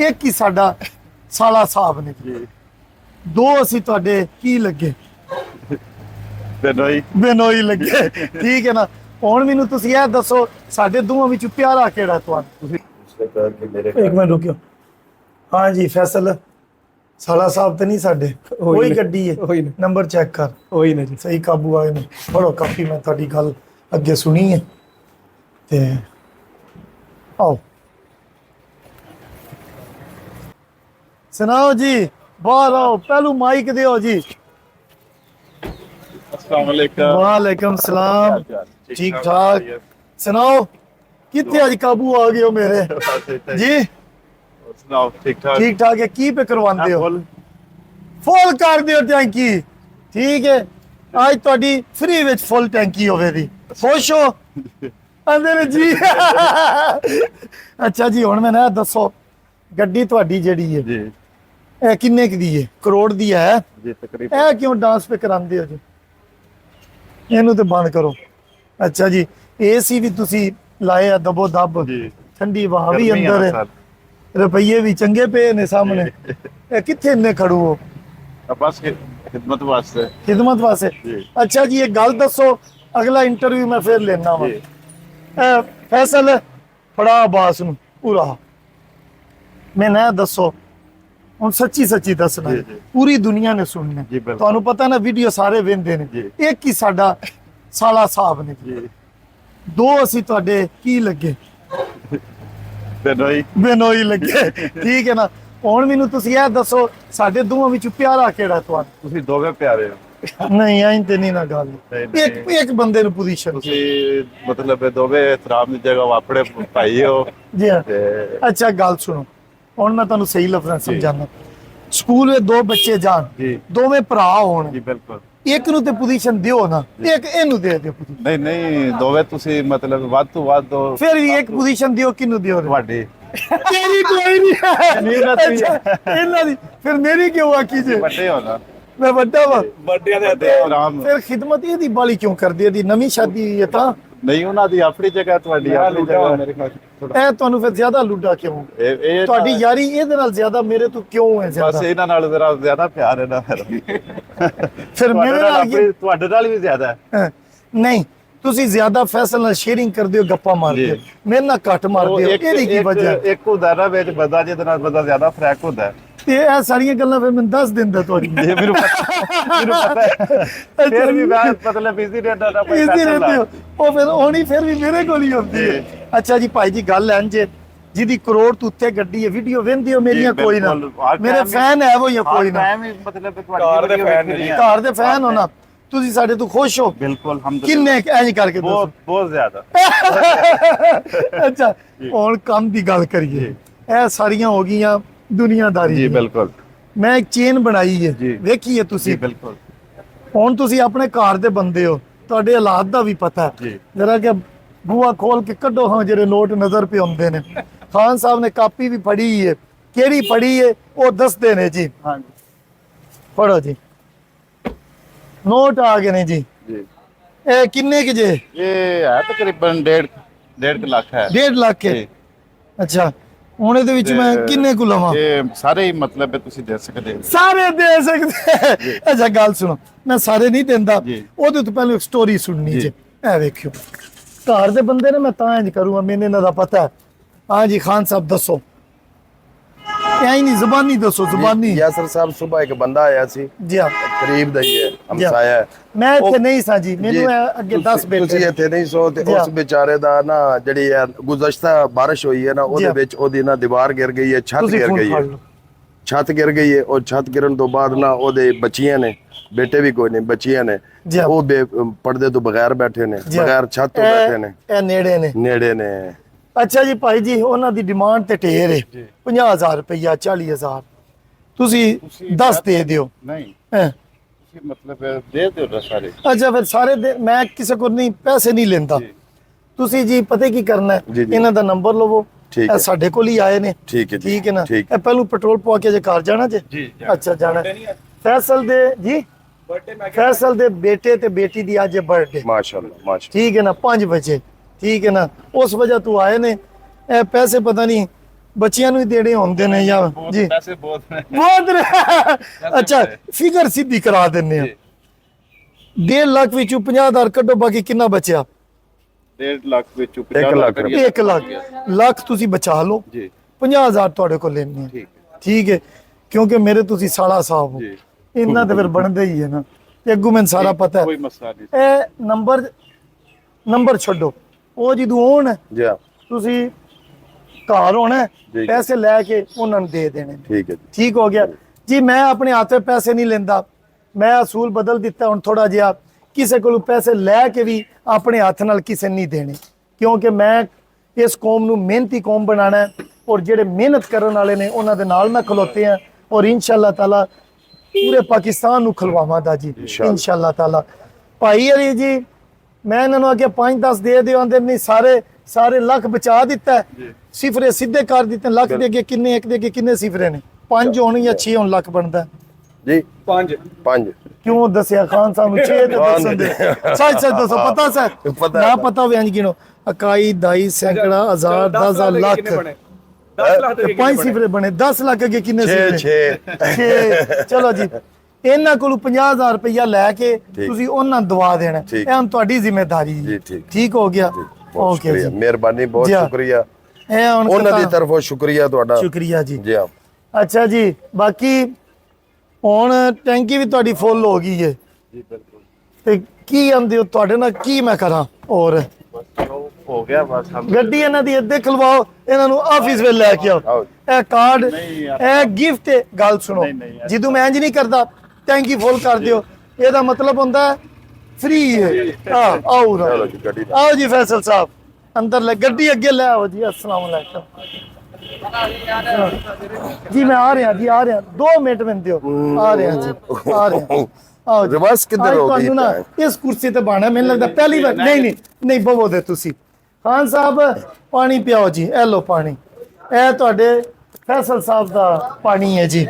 एक ही साडा साला साहब ने जी दो असी तुहाडे की लगे बेनोई बेनोई लगे ठीक है ना। हुण मैनूं तुसीं इह दसो साडे दोवां विच प्यारा किहड़ा तुहानूं? एक मिनट रुकियो। हाँ जी फैसल साला साहब तो नहीं साडे वही गड्डी है नंबर चेक कर वही ने जी सही काबू आए ने पढ़ो काफी मैं तुहाडी गल अगे सुनी है ते आओ सुनाओ जी बाहर आओ पहलू माइक दियो जी। अस्सलाम वालेकुम। वालेकुम सलाम ठीक ठाक सुनाओ कितने अज काबू आ गए हो मेरे जी? सुनाओ ठीक ठाक है की पे करवांदे हो? फुल कर दियो टैंकी ठीक है आज तुहाडी फ्री विच फुल टैंकी होवेगी खुश हो अंदर जी अच्छा जी हुण मैं ना दसो गड्डी तुहाडी जेड़ी है जी ए किन्ने की दी है? करोड़ दी है जी तकरीबन। ए क्यों डांस पे करांदे हो जी? ਇਹਨੂੰ ਤੇ ਬੰਦ ਕਰੋ। ਅੱਛਾ ਜੀ ਏਸੀ ਵੀ ਤੁਸੀਂ ਲਾਏ ਆ ਦਬੋ ਦਬ ਜੀ ਠੰਡੀ ਹਵਾ ਵੀ गर्मी है ਅੰਦਰ ना ਹੈ सर। ਰੁਪਈਏ ਵੀ ਚੰਗੇ ਪਏ ਨੇ ਸਾਹਮਣੇ ਇਹ ਕਿੱਥੇ ਇੰਨੇ ਖੜੂ ਹੋ अब बस खिदमत वास्ते ਖਿਦਮਤ ਵਾਸਤੇ? जी ਅੱਛਾ ਜੀ ਇੱਕ ਗੱਲ ਦੱਸੋ ਅਗਲਾ ਇੰਟਰਵਿਊ ਮੈਂ ਫਿਰ ਲੈਣਾ ਵਾ। जी ਫੈਸਲ ਫੜਾ ਆਬਾਸ ਨੂੰ ਪੂਰਾ ਮੈਂ ਨਾ ਦੱਸੋ ਹੁਣ ਸੱਚੀ ਸੱਚੀ ਦੱਸਣਾ ਜੀ, ਜੀ। ਪੂਰੀ ਦੁਨੀਆ ਨੇ ਸੁਣਨਾ ਜੀ, ਬਿਲਕੁਲ। ਤੁਹਾਨੂੰ ਪਤਾ ਨਾ ਵੀਡੀਓ ਸਾਰੇ ਵੇਖਦੇ ਨੇ ਜੀ। ਇੱਕ ਹੀ ਸਾਡਾ ਸਾਲਾ ਸਾਹਿਬ ਨੇ जी ਦੋ ਅਸੀਂ ਤੁਹਾਡੇ ਕੀ ਲੱਗੇ बेनोई ਬੇਨੋਈ ਲੱਗੇ ਠੀਕ ਹੈ ਨਾ। ਹੁਣ ਮੈਨੂੰ ਤੁਸੀਂ ਇਹ ਦੱਸੋ ਸਾਡੇ ਦੋਵਾਂ ਵਿੱਚ ਪਿਆਰਾ ਕਿਹੜਾ ਤੁਹਾਨੂੰ? ਤੁਸੀਂ ਦੋਵੇਂ ਪਿਆਰੇ ਹੋ। ਨਹੀਂ ਐਂ ਤੇ ਨਹੀਂ ਨਾ ਗੱਲ ਨਹੀਂ, ਇੱਕ ਇੱਕ ਬੰਦੇ ਨੂੰ ਪੋਜੀਸ਼ਨ ਤੁਸੀਂ ਮਤਲਬ ਇਹ ਦੋਵੇਂ ਇਤਰਾਮ ਦੀ ਜਗ੍ਹਾ ਆਪਣੇ ਭਾਈ ਹੋ ਜੀ ਹਾਂ। ਤੇ ਅੱਛਾ ਗੱਲ ਸੁਣੋ ਹੁਣ ਮੈਂ ਤੁਹਾਨੂੰ ਸਹੀ ਲਫ਼ਜ਼ਾਂ ਜੀ। ਸਮਝਾਣਾ ਸਕੂਲ ਵਿੱਚ ਦੋ ਬੱਚੇ ਜਾਣ ਜੀ ਦੋਵੇਂ ਭਰਾ ਹੋਣ ਜੀ ਬਿਲਕੁਲ। ਇੱਕ ਨੂੰ ਤੇ ਪੋਜੀਸ਼ਨ ਦਿਓ ਨਾ ਇੱਕ ਇਹਨੂੰ ਦੇ ਦਿਓ position। ਨਹੀਂ ਨਹੀਂ ਦੋਵੇਂ ਤੁਸੀਂ ਮਤਲਬ ਵੱਧ ਤੋਂ ਵੱਧ ਦੋ ਫਿਰ ਵੀ ਇੱਕ ਪੋਜੀਸ਼ਨ ਦਿਓ ਕਿਹਨੂੰ ਦਿਓ ਤੁਹਾਡੀ ਤੇਰੀ ਕੋਈ ਨਹੀਂ ਹੈ ਨਹੀਂ ਨਾ ਤੁਸੀਂ- ਅੱਛਾ, ਇਹਨਾਂ ਦੀ ਫਿਰ ਮੇਰੀ ਕਿਉਂ ਆਖੀ ਜੇ ਵੱਡੇ ਹੋ ਨਾ ਮੈਂ ਵੱਡਾ ਵਾ ਵੱਡਿਆਂ ਦੇ ਆਰਾਮ ਫਿਰ ਖਿਦਮਤ ਇਹਦੀ ਬਾਲੀ ਕਿਉਂ ਕਰਦੀ ਇਹਦੀ ਨਵੀਂ ਸ਼ਾਦੀ ਹੈ ਤਾਂ ਨਹੀਂ ਉਹਨਾਂ ਦੀ ਆਪਣੀ ਜਗ੍ਹਾ ਤੁਹਾਡੀ ਆਪਣੀ ਜਗ੍ਹਾ ਮੇਰੇ ਖਿਆਲ ਇਹ ਤੁਹਾਨੂੰ ਫਿਰ ਜ਼ਿਆਦਾ ਲੁੱਡਾ ਕਿਉਂ? ਇਹ ਤੁਹਾਡੀ ਯਾਰੀ ਇਹਦੇ ਨਾਲ ਜ਼ਿਆਦਾ ਮੇਰੇ ਤੋਂ ਕਿਉਂ ਹੈ ਬਸ ਜ਼ਿਆਦਾ? ਇਹਨਾਂ ਨਾਲ ਜ਼ਰਾ ਜ਼ਿਆਦਾ ਪਿਆਰ ਹੈ ਨਾ ਫਿਰ ਮੇਰੇ ਨਾਲ ਕੀ- ਤੁਹਾਡੇ ਨਾਲ ਵੀ ਜ਼ਿਆਦਾ ਹੈ। ਹਾਂ, ਨਹੀਂ ਤੁਸੀਂ ਜ਼ਿਆਦਾ ਫੈਸਲ ਨਾਲ ਸ਼ੇਅਰਿੰਗ ਕਰਦੇ ਹੋ ਗੱਪਾਂ ਮਾਰਦੇ ਹੋ ਜੀ। ਮੇਰੇ ਨਾਲ ਘੱਟ ਮਾਰਦੇ ਹੋ ਇਹਦੀ ਕੀ ਵਜ੍ਹਾ ਹੈ? ਇੱਕ ਹੁੰਦਾ ਨਾ ਵਿੱਚ ਬੰਦਾ ਜਿਹਦੇ ਨਾਲ ਬੰਦਾ ਜ਼ਿਆਦਾ ਫਰੈਕ ਹੁੰਦਾ ਹੈ। ਤੇ ਇਹ ਸਾਰੀਆਂ ਗੱਲਾਂ ਫਿਰ ਮੈਨੂੰ ਦੱਸ ਦਿੰਦਾ ਤੁਹਾਨੂੰ ਇਹ ਮੈਨੂੰ ਪਤਾ ਹੈ ਫਿਰ ਵੀ ਮੈਂ ਮਤਲਬ ਬਿਜ਼ੀ ਰਹਿੰਦਾ ਨਾ ਕੋਈ ਇਜ਼ੀ ਪੈਸਾ ਰਹਿੰਦੇ ਹੋ ਲਾ। ਉਹ ਫਿਰ ਹੋਣੀ ਫਿਰ ਵੀ ਮੇਰੇ ਕੋਲ ਹੀ ਹੁੰਦੀ ਹੈ। ਅੱਛਾ ਜੀ ਭਾਈ ਜੀ ਗੱਲ ਐਂ ਜੇ ਜਿਹਦੀ ਕਰੋੜ ਤੋਂ ਉੱਤੇ ਗੱਡੀ ਹੈ ਵੀਡੀਓ ਵੇਖਦੇ ਹੋ ਮੇਰੀਆਂ ਕੋਈ ਨਾ ਬਿਲਕੁਲ। ਹਰ ਮੇਰੇ time ਫੈਨ ਹੈ ਉਹ ਜਾਂ ਕੋਈ ਨਾ ਮੈਂ ਵੀ ਮਤਲਬ ਤੁਹਾਡੀ ਦੇ fan ਨੇ। ਘਰ ਦੇ ਫੈਨ ਹੋ ਨਾ ਤੁਸੀਂ ਸਾਡੇ ਤੋਂ ਖੁਸ਼ ਹੋ ਬਿਲਕੁਲ ਹਮਦ ਕਿੰਨੇ ਇੰਜ ਕਰਕੇ ਦੱਸੋ ਬਹੁਤ ਬਹੁਤ ਜ਼ਿਆਦਾ ਅੱਛਾ ਹੁਣ ਕੰਮ ਦੀ ਗੱਲ ਕਰੀਏ ਇਹ ਸਾਰੀਆਂ ਹੋ ਗਈਆਂ ਦੁਨੀਆਦਾਰੀ ਜੀ ਦੀਆਂ। ਬਿਲਕੁਲ ਮੈਂ ਇੱਕ ਚੇਨ ਬਣਾਈ ਹੈ ਜੀ। ਵੇਖੀਏ ਜੀ ਤੁਸੀਂ ਬਿਲਕੁਲ ਹੁਣ ਤੁਸੀਂ ਆਪਣੇ ਘਰ ਦੇ ਬੰਦੇ ਹੋ ਤੁਹਾਡੇ ਹਾਲਾਤ ਦਾ ਵੀ ਪਤਾ ਹੈ ਜੀ ਜਰਾ ਕਿ ਬੂਆ ਖੋਲ ਕੇ ਕੱਢੋ ਹਾਂ ਜਿਹੜੇ ਨੋਟ ਨਜ਼ਰ ਪੇ ਆਉਂਦੇ ਨੇ ਖਾਨ ਸਾਹਿਬ ਨੇ ਕਾਪੀ ਵੀ ਪੜ੍ਹੀ ਹੈ ਕਿਹੜੀ ਪੜ੍ਹੀ ਹੈ ਉਹ ਦੱਸਦੇ ਨੇ ਜੀ ਹਾਂਜੀ ਪੜੋ ਜੀ ਨੋਟ ਆ ਗਏ ਨੇ ਜੀ ਜੀ ਇਹ ਕਿੰਨੇ ਕਿ ਜੇ ਇਹ ਹੈ ਤਕਰੀਬਨ 1.5 ਲੱਖ ਹੈ 1.5 ਲੱਖ ਕੇ ਜੀ। ਅੱਛਾ ਹੁਣ ਇਹਦੇ ਵਿੱਚ ਮੈਂ ਤੇ ਕਿੰਨੇ ਕੁ ਲਵਾਂ? ਇਹ ਸਾਰੇ ਹੀ ਮਤਲਬ ਤੁਸੀਂ ਦੇ ਸਕਦੇ ਹੋ। ਸਾਰੇ ਦੇ ਸਕਦੇ ਅੱਛਾ ਗੱਲ ਸੁਣੋ ਮੈਂ ਸਾਰੇ ਨਹੀਂ ਦਿੰਦਾ ਜੀ। ਉਹਦੇ ਤੋਂ ਪਹਿਲਾਂ ਇੱਕ ਸਟੋਰੀ ਸੁਣਨੀ ਜੀ। ਜੇ ਇਹ ਵੇਖਿਓ ਘਰ ਦੇ ਬੰਦੇ ਨੇ ਮੈਂ ਤਾਂ ਇੰਜ ਕਰੂੰਗਾ ਮੈਨੂੰ ਇਹਨਾਂ ਦਾ ਪਤਾ ਹੈ ਹਾਂ ਜੀ ਖਾਨ ਸਾਹਿਬ ਦੱਸੋ ਐ ਨਹੀਂ ਜ਼ਬਾਨੀ ਦੱਸੋ ਜ਼ਬਾਨੀ यासर साहब सुबह एक बंदा आया सी ਜੀ ਹਾਂ करीब दा ही है ਜੀ हमसाया है ਮੈਂ ਇੱਥੇ ਉਹ- ਨਹੀਂ ਸਾਂ ਜੀ ਮੈਨੂੰ ਜੀ, ਇਹ ਅੱਗੇ 10 ਤੁਸੀਂ ਬੇਟੇ ਇੱਥੇ ਨਹੀਂ ਸੋ ਤੇ ਜੀ ਉਸ ਹਾਂ। ਵਿਚਾਰੇ ਦਾ ਨਾ ਜਿਹੜੀ ਹੈ ਗੁਜ਼ਸ਼ਤਾ ਬਾਰਿਸ਼ ਹੋਈ ਹੈ ਨਾ ਜੀ ਉਹਦੇ ਹਾਂ। ਵਿੱਚ ਉਹਦੀ ਨਾ ਦੀਵਾਰ ਗਿਰ ਗਈ ਹੈ ਛੱਤ ਤੁਸੀਂ ਗਿਰ ਫੋਨ ਗਈ ਫੜ ਹੈ ਲਓ ਛੱਤ ਗਿਰ ਗਈ ਹੈ ਔਰ ਛੱਤ ਗਿਰਨ ਤੋਂ ਬਾਅਦ ਨਾ ਉਹਦੇ ਬੱਚੀਆਂ ਨੇ ਬੇਟੇ ਵੀ ਕੋਈ ਨਹੀਂ ਬੱਚੀਆਂ ਨੇ ਜੀ ਹਾਂ। ਉਹ ਪਰਦੇ ਤੋਂ ਬਗੈਰ ਬੈਠੇ ਨੇ ਜੀ ਹਾਂ। ਬਗੈਰ ਛੱਤ ਤੋਂ ਇਹ- ਬੈਠੇ ਨੇ ਇਹ ਨੇੜੇ ਨੇ ਨੇੜੇ ਨੇ ਅੱਛਾ ਜੀ ਭਾਈ ਜੀ ਉਹਨਾਂ ਦੀ ਡਿਮਾਂਡ ਤੇ ਢੇਰ ਹੈ 50,000 ਰੁਪਇਆ 40,000 ਤੁਸੀਂ 10 ਦੇ ਦਿਓ ਨਹੀਂ ਹੈਂ। ਤੁਸੀਂ ਮਤਲਬ ਦੇ ਦਿਓ ਨਾ ਸਾਰੇ ਅੱਛਾ ਫਿਰ ਸਾਰੇ ਮੈਂ ਕਿਸੇ ਕੋਲ ਨਹੀਂ ਪੈਸੇ ਨਹੀਂ ਲੈਂਦਾ ਜੀ। ਤੁਸੀਂ ਜੀ ਪਤਾ ਕੀ ਕਰਨਾ ਹੈ ਜੀ, ਜੀ। ਇਹਨਾਂ ਦਾ ਨੰਬਰ ਲਵੋ ਠੀਕ ਇਹ ਹੈ। ਸਾਡੇ ਕੋਲ ਹੀ ਆਏ ਨੇ ਠੀਕ ਹੈ ਜੀ, ਠੀਕ ਹੈ ਨਾ ਠੀਕ। ਇਹ ਪਹਿਲੂ ਪੈਟਰੋਲ ਪਵਾ ਕੇ ਜੇ ਘਰ ਜਾਣਾ ਜੇ ਜੀ, ਅੱਛਾ ਜਾਣਾ ਫੈਸਲ ਦੇ ਜੀ ਫੈਸਲ ਦੇ ਬੇਟੇ ਤੇ ਬੇਟੀ ਦੀ ਅੱਜ ਬਰਥਡੇ ਮਾਸ਼ਾਅੱਲਾ ਮਾਸ਼ਾਅੱਲਾ ਠੀਕ ਹੈ ਨਾ 5 ਵਜੇ ਠੀਕ ਹੈ ਨਾ ਉਸ ਵਜ੍ਹਾ ਤੋਂ ਆਏ ਨੇ ਇਹ ਪੈਸੇ ਪਤਾ ਨਹੀਂ ਬੱਚਿਆਂ ਨੂੰ ਹੀ ਦੇਣੇ ਹੁੰਦੇ ਨੇ ਜਾਂ ਜੀ ਪੈਸੇ ਬਹੁਤ ਨੇ ਬਹੁਤ ਨੇ। ਅੱਛਾ ਫਿਗਰ ਸਿੱਧੀ ਕਰਾ ਦਿੰਨੇ ਆ 1.5 ਲੱਖ ਵਿੱਚੋਂ 50,000 ਕੱਢੋ ਬਾਕੀ ਕਿੰਨਾ ਬਚਿਆ 1.5 ਲੱਖ ਵਿੱਚੋਂ 1 ਲੱਖ 1 ਲੱਖ ਲੱਖ ਤੁਸੀਂ ਬਚਾ ਲਓ ਜੀ 50,000 ਤੁਹਾਡੇ ਕੋਲ ਲੈਣੇ ਆ ਠੀਕ ਠੀਕ ਹੈ ਕਿਉਂਕਿ ਮੇਰੇ ਤੁਸੀਂ ਸਾਲਾ ਸਾਹਿਬ ਹੋ ਜੀ ਇੰਨਾ ਤਾਂ ਫਿਰ ਬਣਦਾ ਹੀ ਹੈ ਨਾ ਤੇ ਅੱਗੋਂ ਮੈਨੂੰ ਸਾਰਾ ਪਤਾ ਹੈ ਕੋਈ ਮਸਲਾ ਨਹੀਂ ਇਹ ਨੰਬਰ ਛੱਡੋ ਉਹ ਜਦੋਂ ਹੋਣ ਜੀ ਹਾਂ, ਤੁਸੀਂ ਘਰ ਹੋਣਾ ਜੀ। ਪੈਸੇ ਲੈ ਕੇ ਉਹਨਾਂ ਨੂੰ ਦੇ ਦੇਣੇ ਠੀਕ ਹੈ ਜੀ ਠੀਕ ਹੋ ਗਿਆ ਜੀ ਮੈਂ ਆਪਣੇ ਹੱਥ 'ਚ ਪੈਸੇ ਨਹੀਂ ਲੈਂਦਾ ਮੈਂ ਅਸੂਲ ਬਦਲ ਦਿੱਤਾ ਹੁਣ ਥੋੜਾ ਜਿਹਾ ਕਿਸੇ ਕੋਲੋਂ ਪੈਸੇ ਲੈ ਕੇ ਵੀ ਆਪਣੇ ਹੱਥ ਨਾਲ ਕਿਸੇ ਨਹੀਂ ਦੇਣੇ ਕਿਉਂਕਿ ਮੈਂ ਇਸ ਕੌਮ ਨੂੰ ਮਿਹਨਤੀ ਕੌਮ ਬਣਾਉਣਾ ਹੈ ਔਰ ਜਿਹੜੇ ਮਿਹਨਤ ਕਰਨ ਵਾਲੇ ਨੇ ਉਹਨਾਂ ਦੇ ਨਾਲ ਮੈਂ ਖਲੋਤੇ ਆ ਔਰ ਇਨਸ਼ਾਅੱਲਾ ਤਾਲਾ ਪੂਰੇ ਪਾਕਿਸਤਾਨ ਨੂੰ ਖਲਵਾਵਾਂਗਾ ਜੀ ਇਨਸ਼ਾਅੱਲਾ ਤਾਲਾ ਭਾਈ ਅਲੀ ਜੀ ਮੈਂ ਇਹਨਾਂ ਨੂੰ ਅੱਗੇ 5-10 ਦੇ ਦਿਓ ਆਂਦੇ ਨਹੀਂ ਸਾਰੇ ਲੱਖ ਬਚਾ ਦਿੱਤਾ ਹੈ। ਸਿਫਰੇ ਸਿੱਧੇ ਕਰ ਦਿੱਤੇ ਲੱਖ ਦੇ ਅੱਗੇ ਕਿੰਨੇ ਇੱਕ ਦੇ ਅੱਗੇ ਕਿੰਨੇ ਸਿਫਰੇ ਨੇ 5 ਹੋਣ ਜਾਂ 6 ਹੋਣ ਲੱਖ ਬਣਦਾ ਜੀ 5 ਕਿਉਂ ਦੱਸਿਆ ਖਾਨ ਸਾਹਿਬ ਨੂੰ 6 ਤੇ ਦੱਸਣ ਦੇ ਸੱਚ ਦੱਸੋ ਪਤਾ ਸਰ ਪਤਾ ਨਾ ਪਤਾ ਹੋਵੇ ਇੰਜ ਗਿਣੋ ਇਕਾਈ ਦਾਈ ਸੈਂਕੜਾ ਹਜ਼ਾਰ 10,000 ਲੱਖ 10 ਲੱਖ ਦੇ 5 ਸਿਫਰੇ ਬਣੇ 10 ਲੱਖ ਅੱਗੇ ਕਿੰਨੇ 6 ਸਿਫਰੇ 6 6 ਚਲੋ ਜੀ ਇਹਨਾਂ ਕੋਲੋਂ 50,000 ਰੁਪਇਆ ਲੈ ਕੇ ਤੁਸੀਂ ਉਹਨਾਂ ਨੂੰ ਦਵਾ ਦੇਣਾ ਠੀਕ। ਇਹ ਹੁਣ ਤੁਹਾਡੀ ਜ਼ਿੰਮੇਵਾਰੀ ਜੀ, ਠੀਕ। ਠੀਕ ਹੋ ਗਿਆ ਬਹੁਤ ਓਕੇ ਸ਼ੁਕਰੀਆ ਜੀ ਮਿਹਰਬਾਨੀ ਬਹੁਤ ਜੀ ਹਾਂ। ਸ਼ੁਕਰੀਆ ਇਹ ਹੁਣ ਉਹਨਾਂ ਦੀ ਕਥਾ- ਤਰਫੋਂ ਸ਼ੁਕਰੀਆ ਤੁਹਾਡਾ ਸ਼ੁਕਰੀਆ ਜੀ ਜੀ ਹਾਂ ਅੱਛਾ ਜੀ ਬਾਕੀ ਹੁਣ ਟੈਂਕੀ ਵੀ ਤੁਹਾਡੀ ਫੁੱਲ ਹੋ ਗਈ ਹੈ ਜੀ ਬਿਲਕੁਲ ਤੇ ਕੀ ਆਂਦੇ ਹੋ ਤੁਹਾਡੇ ਨਾਲ ਕੀ ਮੈਂ ਕਰਾਂ ਹੋਰ ਬਸ ਚਲੋ ਹੋ ਗਿਆ ਬਸ ਹਮ ਗੱਡੀ ਇਹਨਾਂ ਦੀ ਇੱਥੇ ਖਲਵਾਓ ਇਹਨਾਂ ਨੂੰ ਆਫਿਸ ਵਿੱਚ ਲੈ ਕੇ ਆਓ ਆਓ। ਇਹ ਕਾਰਡ ਨਹੀਂ ਯਾਰ। ਇਹ ਗਿਫਟ ਹੈ ਗੱਲ ਸੁਣੋ ਨਹੀਂ ਯਾਰ। ਜਦੋਂ ਮੈਂ ਇੰਜ ਨਹੀਂ ਕਰਦਾ ਟੈਂਕੀ ਫੁੱਲ ਕਰ ਦਿਓ ਇਹਦਾ ਮਤਲਬ ਹੁੰਦਾ ਫ੍ਰੀ ਹੈ ਆਓ ਚਲੋ ਜੀ ਗੱਡੀ ਦਾ ਆਓ ਜੀ ਫੈਸਲ ਸਾਹਿਬ ਅੰਦਰ ਲੈ ਗੱਡੀ ਅੱਗੇ ਲੈ ਆਓ ਜੀ अस्सलाम वालेकुम ਜੀ ਮੈਂ ਆ ਰਿਹਾ 2 ਮਿੰਟ ਮੈਨੂੰ ਦਿਓ ਆ ਰਿਹਾ ਜੀ ਆ ਰਿਹਾ ਆਓ ਜੀ ਰਿਵਰਸ ਕਿੱਧਰ ਅੱਜ ਹੋ ਗਈ ਤੁਹਾਨੂੰ ਨਾ ਇਸ ਕੁਰਸੀ ਤੇ ਬਾਣਾ ਮੈਨੂੰ ਲੱਗਦਾ ਪਹਿਲੀ ਵਾਰ ਨਹੀਂ ਬਵੋ ਦੇ ਤੁਸੀਂ ਖਾਨ ਸਾਹਿਬ ਪਾਣੀ ਪਿਆਓ ਜੀ ਇਹ ਲੋ ਪਾਣੀ ਇਹ ਤੁਹਾਡੇ ਫੈਸਲ ਸਾਹਿਬ ਦਾ ਪਾਣੀ ਹੈ ਜੀ